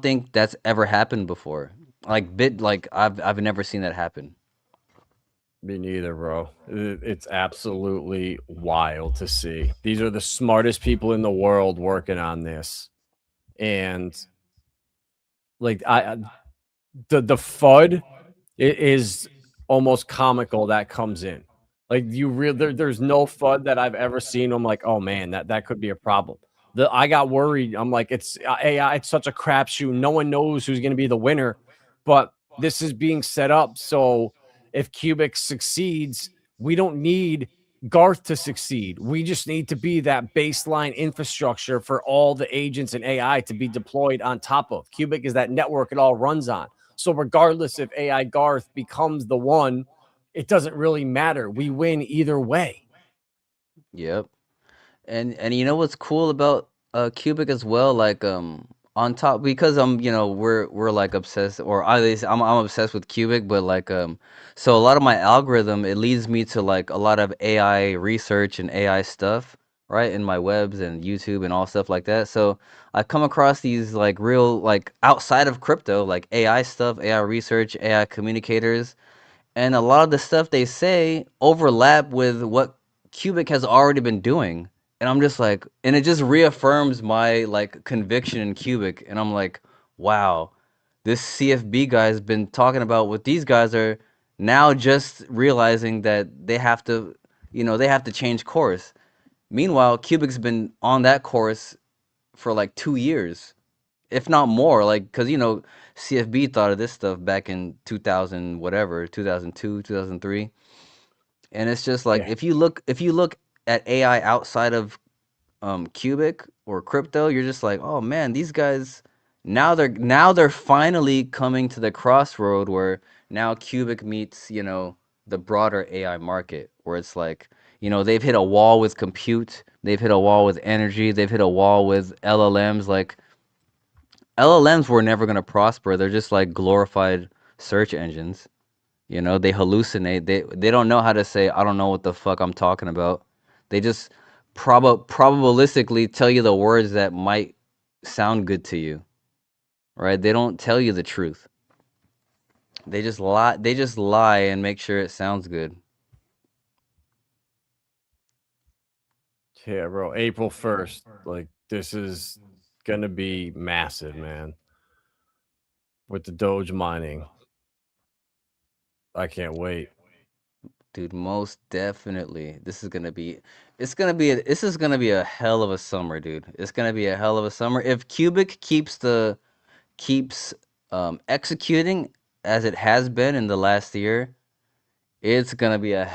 think that's ever happened before. Like I've never seen that happen. Me neither, bro. It's absolutely wild to see. These are the smartest people in the world working on this. And like the FUD is almost comical that comes in. Like there's no FUD that I've ever seen. I'm like, oh man, that could be a problem. I got worried. I'm like, it's AI. It's such a crapshoot. No one knows who's going to be the winner, but this is being set up. So if Qubic succeeds, we don't need GARTH to succeed. We just need to be that baseline infrastructure for all the agents and AI to be deployed on top of. Qubic is that network it all runs on. So regardless if AI GARTH becomes the one, it doesn't really matter. We win either way. Yep. And you know what's cool about Qubic as well, like on top because you know we're like obsessed or at least I'm obsessed with Qubic, but like so a lot of my algorithm it leads me to like a lot of AI research and AI stuff, right, in my webs and YouTube and all stuff like that. So I come across these like real like outside of crypto, like AI stuff, AI research, AI communicators, and a lot of the stuff they say overlap with what Qubic has already been doing. And I'm just like, and it just reaffirms my like conviction in Qubic. And I'm like, wow, this CFB guy's been talking about what these guys are now just realizing that they have to, they have to change course. Meanwhile, Qubic's been on that course for like 2 years, if not more. Like, because CFB thought of this stuff back in 2000, whatever, 2002, 2003, and it's just like Yeah. if you look at AI outside of Qubic or crypto, you're just like, oh man, these guys now they're finally coming to the crossroad where now Qubic meets the broader AI market, where it's like they've hit a wall with compute, they've hit a wall with energy, they've hit a wall with LLMs. Like LLMs were never gonna prosper. They're just like glorified search engines. They hallucinate. They don't know how to say I don't know what the fuck I'm talking about. They just probabilistically tell you the words that might sound good to you, right? They don't tell you the truth. They just lie. They just lie and make sure it sounds good. Yeah, bro. April 1st. Like, this is gonna be massive, man. With the Doge mining. I can't wait. Dude, most definitely. This is gonna be a hell of a summer, dude. It's gonna be a hell of a summer. If Cubic keeps executing as it has been in the last year, it's gonna be a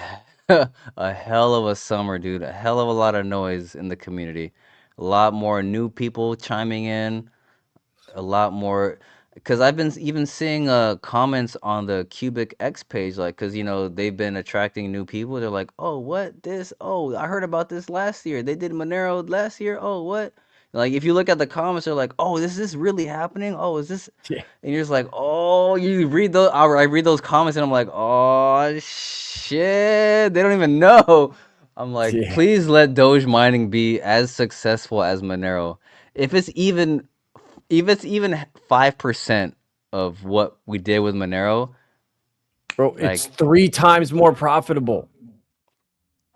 a hell of a summer, dude. A hell of a lot of noise in the community. A lot more new people chiming in, a lot more, because I've been even seeing comments on the Cubic X page, like, because they've been attracting new people. They're like, oh, what this? Oh, I heard about this last year. They did Monero last year. Oh, what? Like, if you look at the comments, they're like, oh, is this really happening? Oh, is this? Yeah. And you're just like, oh, you read those. I read those comments and I'm like, oh shit, they don't even know. I'm like, Yeah. please let Doge mining be as successful as Monero. If it's even 5% of what we did with Monero, Bro, like it's 3 times more profitable.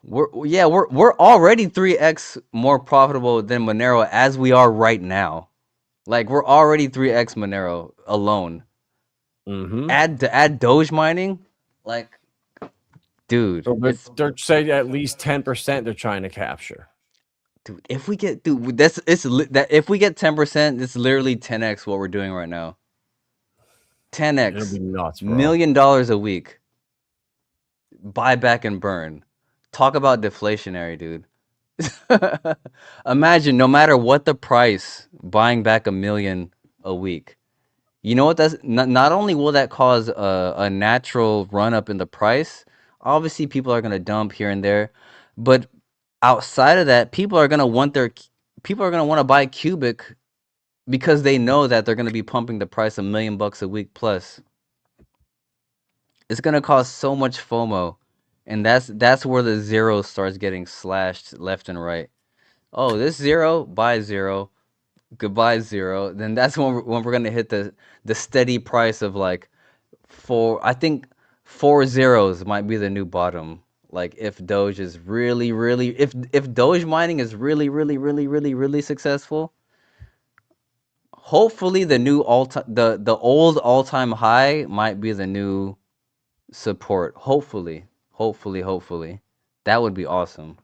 we're already 3x more profitable than Monero as we are right now. Like we're already 3x Monero alone. Mm-hmm. Add Doge mining, like, dude, So they're saying at least 10% they're trying to capture. dude. If we get that if we get 10%, it's literally 10x what we're doing right now. It'll 10x, be nuts, bro. $1 million a week. Buy back and burn. Talk about deflationary, dude. Imagine, no matter what the price, buying back $1 million a week. You know what? That's not only will that cause a natural run up in the price. Obviously, people are gonna dump here and there, but outside of that, people are gonna want to buy Cubic because they know that they're gonna be pumping the price $1 million a week plus. It's gonna cause so much FOMO, and that's where the zero starts getting slashed left and right. Oh, this zero, buy zero, goodbye zero. Then that's when we're gonna hit the steady price of like four. I think 4 zeros might be the new bottom. Like if Doge is really, really, if Doge mining is really, really, really, really, really successful, hopefully the old all-time high might be the new support. Hopefully, that would be awesome.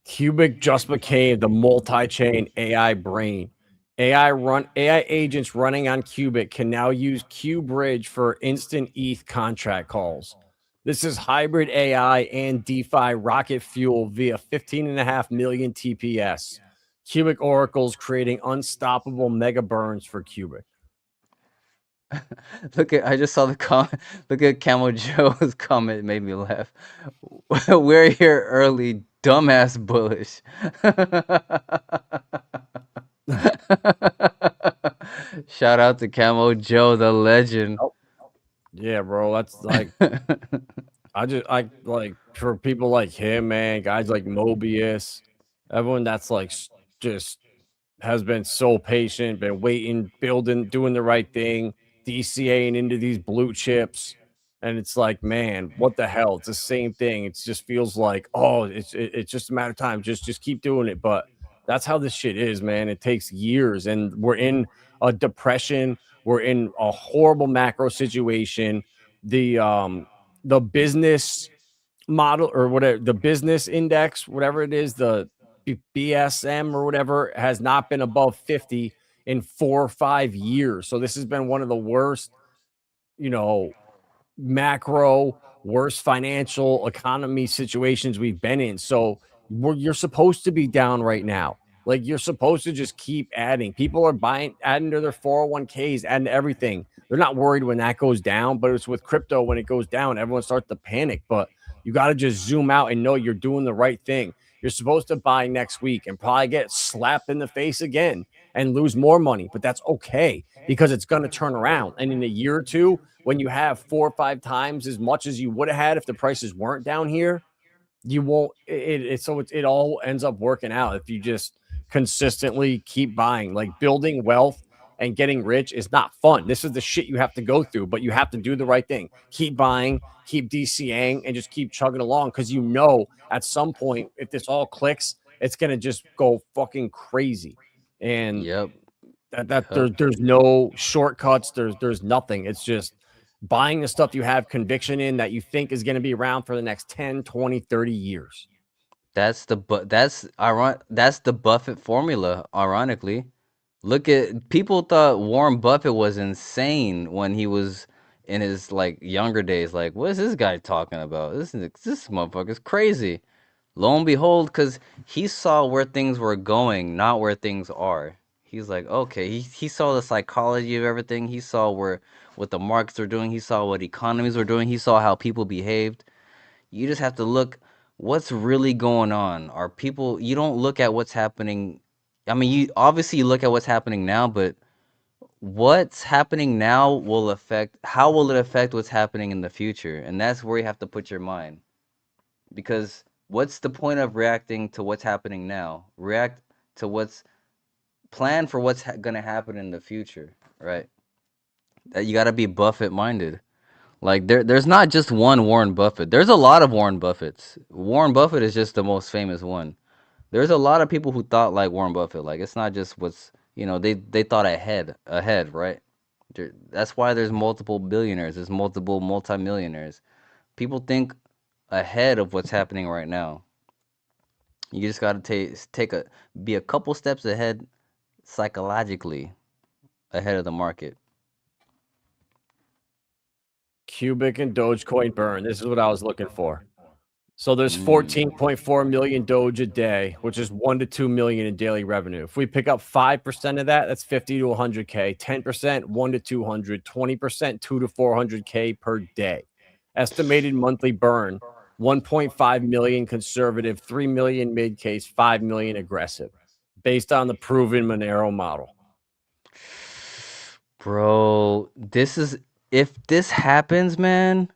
Qubic just became the multi-chain AI brain. AI agents running on Qubic can now use QBridge for instant ETH contract calls. This is hybrid AI and DeFi rocket fuel via 15.5 million TPS. Qubic oracles creating unstoppable mega burns for Qubic. I just saw the comment. Look at Camo Joe's comment. It made me laugh. We're here early, dumbass bullish. Shout out to Camo Joe, the legend. Oh, yeah, bro. That's like I like for people like him, man, guys like Mobius, Everyone that's like just has been so patient, been waiting, building, doing the right thing, DCAing into these blue chips. And it's like, man, what the hell? It's the same thing. It just feels like, oh, it's just a matter of time. Just keep doing it. But that's how this shit is, man. It takes years, and we're in a depression. We're in a horrible macro situation. The business model or whatever, the business index, whatever it is, the BSM or whatever, has not been above 50 in 4 or 5 years. So this has been one of the worst, you know, macro, worst financial economy situations we've been in. So you're supposed to be down right now. Like, you're supposed to just keep adding. People are buying, adding to their 401ks, adding to everything. They're not worried when that goes down, but it's with crypto, when it goes down, everyone starts to panic. But you got to just zoom out and know you're doing the right thing. You're supposed to buy next week and probably get slapped in the face again and lose more money, but that's okay because it's going to turn around. And in a year or two, when you have 4 or 5 times as much as you would have had if the prices weren't down here, you won't. It all ends up working out if you just consistently keep buying. Like, building wealth and getting rich is not fun. This is the shit you have to go through, but you have to do the right thing. Keep buying, keep DCAing, and just keep chugging along, because you know at some point, if this all clicks, it's gonna just go fucking crazy. And Yep. there's no shortcuts. There's nothing. It's just buying the stuff you have conviction in that you think is going to be around for the next 10, 20, 30 years. That's the Buffett formula, ironically. Look at people thought Warren Buffett was insane when he was in his like younger days. Like, what is this guy talking about? This motherfucker's crazy. Lo and behold, because he saw where things were going, not where things are. He's like, okay, he saw the psychology of everything. He saw what the markets were doing. He saw what economies were doing. He saw how people behaved. You just have to look what's really going on. Are people, you don't look at what's happening. I mean, you obviously you look at what's happening now, but what's happening now will affect, how will it affect what's happening in the future? And that's where you have to put your mind. Because what's the point of reacting to what's happening now? React to what's plan for what's going to happen in the future, right? That you got to be Buffett minded. Like there's not just one Warren Buffett. There's a lot of Warren Buffetts. Warren Buffett is just the most famous one. There's a lot of people who thought like Warren Buffett. Like, it's not just what's, they thought ahead, right? That's why there's multiple billionaires. There's multiple multimillionaires. People think ahead of what's happening right now. You just got to be a couple steps ahead psychologically, ahead of the market. Qubic and Dogecoin burn. This is what I was looking for. So there's 14.4 million Doge a day, which is 1 to 2 million in daily revenue. If we pick up 5% of that, that's 50 to 100K. 10%, 1 to 200. 20%, 2 to 400K per day. Estimated monthly burn, 1.5 million conservative, 3 million mid case, 5 million aggressive, based on the proven Monero model. Bro, if this happens, man,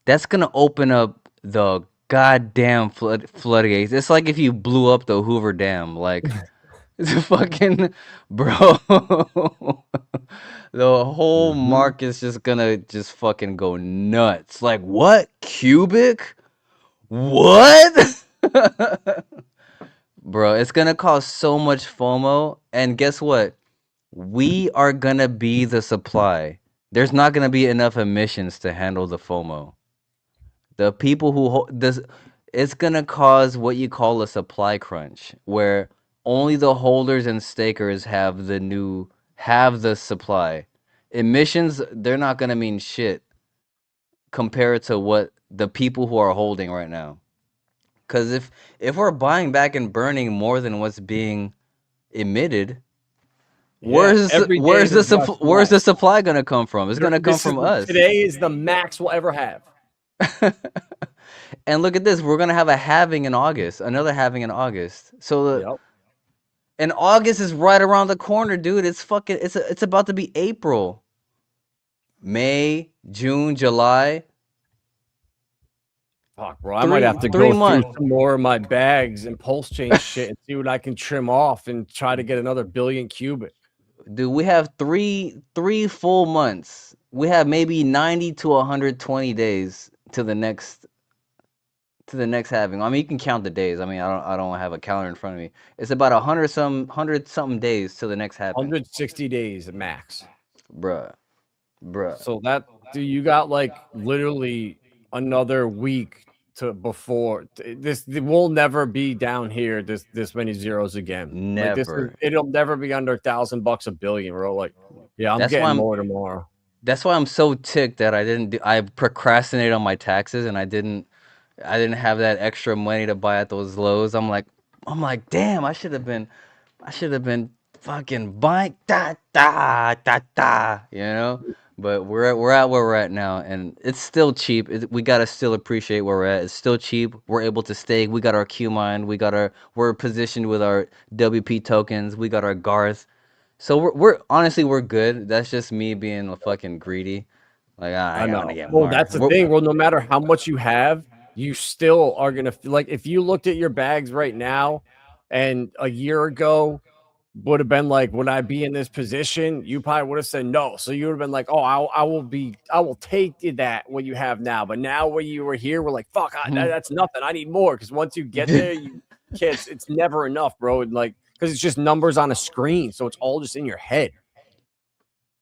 that's gonna open up the goddamn floodgates. It's like if you blew up the Hoover Dam, like it's a fucking bro. The whole market's just gonna just fucking go nuts. Like, what? Qubic? What? Bro, it's gonna cause so much FOMO, and guess what? We are gonna be the supply. There's not gonna be enough emissions to handle the FOMO. The people who this, it's gonna cause what you call a supply crunch, where only the holders and stakers have the supply. Emissions, they're not gonna mean shit compared to what the people who are holding right now. Because if we're buying back and burning more than what's being emitted, where's the supply gonna come from? It's gonna come from us. Today is the max we'll ever have. And look at this, we're gonna have a halving in August, another halving in August. So and August is right around the corner, dude. It's about to be April, May, June, July. Fuck, bro. I might have to Three go through months. some more of my bags and pulse chain shit and see what I can trim off and try to get another billion cubic. Dude, we have three full months. We have maybe 90 to 120 days to the next halving. I mean, you can count the days. I mean, I don't have a calendar in front of me. It's about 100 something days to the next halving. 160 days max. Bruh. So that, dude, you got like literally another week to before this. We'll never be down here this many zeros again. Like this Never. it'll never be under $1,000 a billion, bro. Like, yeah, I'm That's why getting more tomorrow. That's why I'm so ticked that I procrastinated on my taxes and I didn't have that extra money to buy at those lows. I'm like, damn, I should have been fucking buying you know. But we're at where we're at now, and it's still cheap. We gotta still appreciate where we're at. It's still cheap. We're able to stake. We got our qMine. We're positioned with our WP tokens. We got our GARTH. So we're honestly we're good. That's just me being a fucking greedy. Like I know. want to get Well, more. that's the thing. Well, no matter how much you have, you still are gonna like if you looked at your bags right now, and a year ago would have been like, would I be in this position? You probably would have said no. So you would have been like, oh, I will take that what you have now. But now when you were here, we're like, fuck, that's nothing. I need more because once you get there, you can't. It's never enough, bro. And like because it's just numbers on a screen, so it's all just in your head.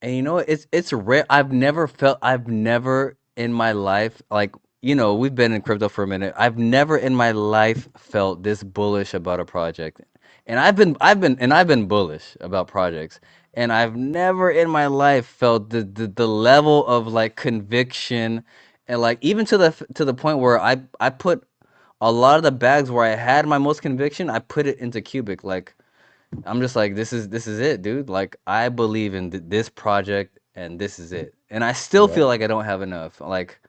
And you know, it's rare. I've never in my life, like, you know, we've been in crypto for a minute. I've never in my life felt this bullish about a project. And I've been bullish about projects. And I've never in my life felt the level of like conviction and like even to the point where I put a lot of the bags where I had my most conviction, I put it into Qubic. Like I'm just like, this is it, dude. Like I believe in this project, and this is it. And I still feel like I don't have enough. Like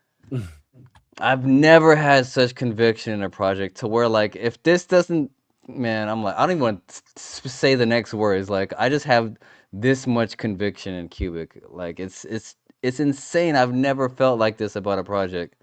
I've never had such conviction in a project to where like if this doesn't, man, I'm like I don't even want to say the next words. Like I just have this much conviction in Qubic. Like it's insane. I've never felt like this about a project.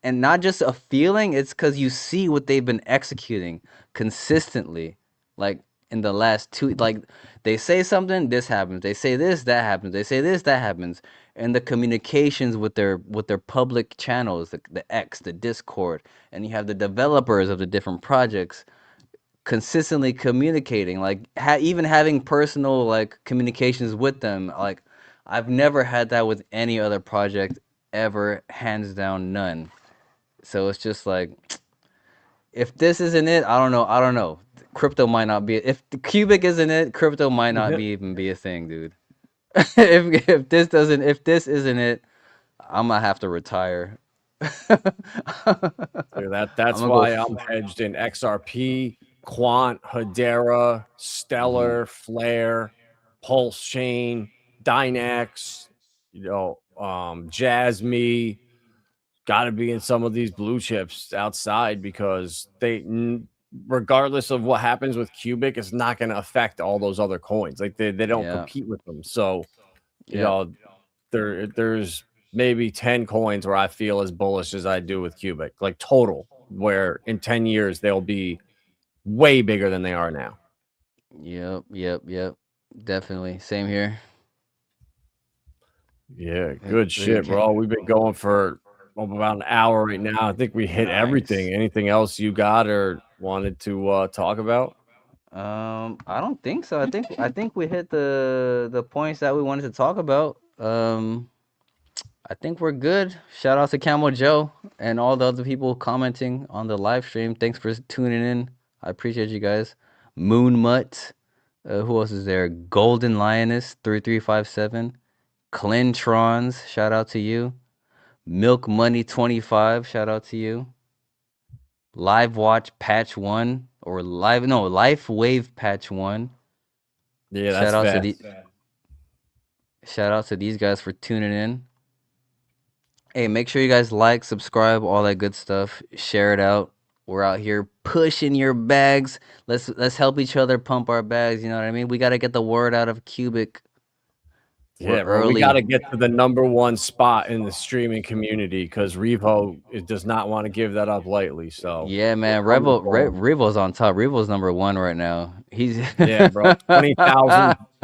And not just a feeling, it's because you see what they've been executing consistently. Like in the last two, like they say something, this happens. They say this, that happens. They say this, that happens. And the communications with their public channels, the X, the Discord, and you have the developers of the different projects consistently communicating, like even having personal like communications with them. Like I've never had that with any other project ever, hands down, none. So it's just like, if this isn't it, I don't know. Crypto might not be. If the Qubic isn't it, crypto might not even be a thing, dude. if this isn't it, I'm gonna have to retire. Dude, that's why I'm hedged in XRP, Quant, Hedera, Stellar, Flare, Pulse Chain, Dynex, Jasmy. Got to be in some of these blue chips outside because regardless of what happens with Qubic, it's not going to affect all those other coins. Like they don't compete with them. So, you know, there's maybe 10 coins where I feel as bullish as I do with Qubic, like total, where in 10 years they'll be way bigger than they are now. Yep. Definitely. Same here. Yeah, good shit, bro. We've been going for about an hour right now. I think we hit everything. Anything else you got or wanted to talk about? I don't think so. I think we hit the points that we wanted to talk about. I think we're good. Shout out to Camel Joe and all the other people commenting on the live stream. Thanks for tuning in. I appreciate you guys. Moon Mutt. Who else is there? Golden Lioness 3357. Clintrons. Shout out to you. Milk Money 25. Shout out to you. Live Watch Patch 1 or Life Wave Patch 1. Yeah, that's fast. Shout out to these guys for tuning in. Hey, make sure you guys like, subscribe, all that good stuff. Share it out. We're out here pushing your bags. Let's help each other pump our bags. You know what I mean? We got to get the word out of Qubic. We're Yeah, bro, we early. got to get to the #1 spot in the streaming community because Revo does not want to give that up lightly. So Yeah, man. we're coming for him. Revo's on top. Revo's #1 right now. He's Yeah, bro,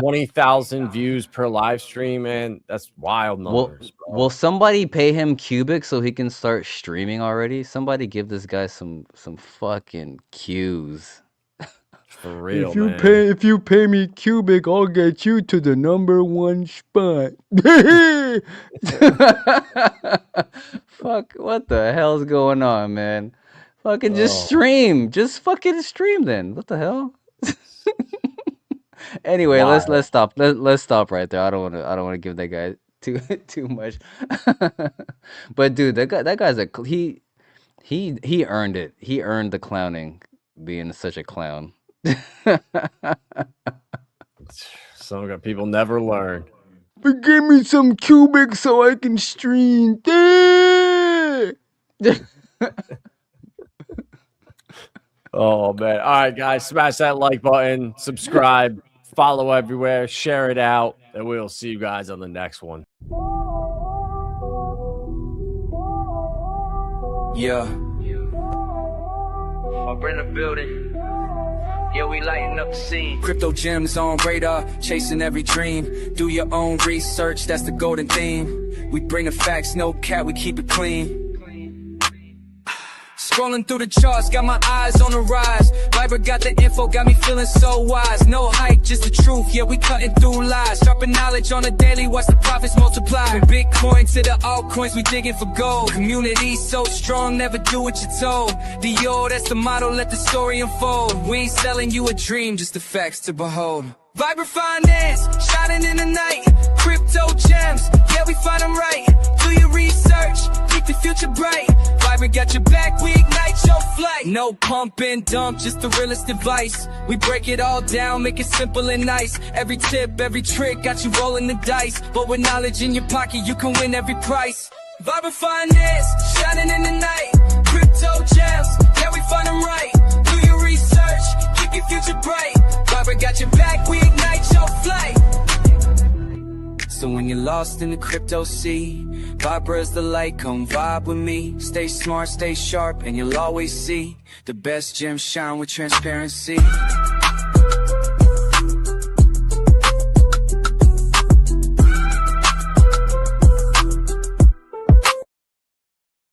20,000 views per live stream, man. That's wild numbers, bro. Will somebody pay him Qubic so he can start streaming already? Somebody give this guy some fucking cues. For real, If you man. pay me Qubic, I'll get you to the #1 spot. Fuck, what the hell's going on, man? Fucking just stream. Just fucking stream then. What the hell? Anyway, Wild. let's stop. Let's stop right there. I don't want to give that guy too much. But dude, that guy's he earned it. He earned the clowning, being such a clown. Some people never learn. But give me some Qubic so I can stream. Oh man. All right, guys, smash that like button, subscribe, follow everywhere, share it out, and we'll see you guys on the next one. Yeah. Up in the building. Yeah, we lighting up the scene. Crypto gems on radar, chasing every dream. Do your own research, that's the golden theme. We bring the facts, no cat, we keep it clean. Scrolling through the charts, got my eyes on the rise. Viber got the info, got me feeling so wise. No hype, just the truth, yeah, we cutting through lies. Dropping knowledge on the daily, watch the profits multiply. From Bitcoin to the altcoins, we digging for gold. Community so strong, never do what you're told. Dior, that's the motto, let the story unfold. We ain't selling you a dream, just the facts to behold. Viber finance, shining in the night. Crypto gems, yeah, we find them right. Do your research, keep the future bright. Viber got your back, we ignite your flight. No pump and dump, just the realest advice. We break it all down, make it simple and nice. Every tip, every trick, got you rolling the dice. But with knowledge in your pocket, you can win every price. Viber finance, shining in the night. Crypto gems, yeah, we find them right. Do your research, keep your future bright. Viber got your back, we ignite your flight. So when you're lost in the crypto sea, Vibra's the light, come vibe with me. Stay smart, stay sharp, and you'll always see the best gems shine with transparency.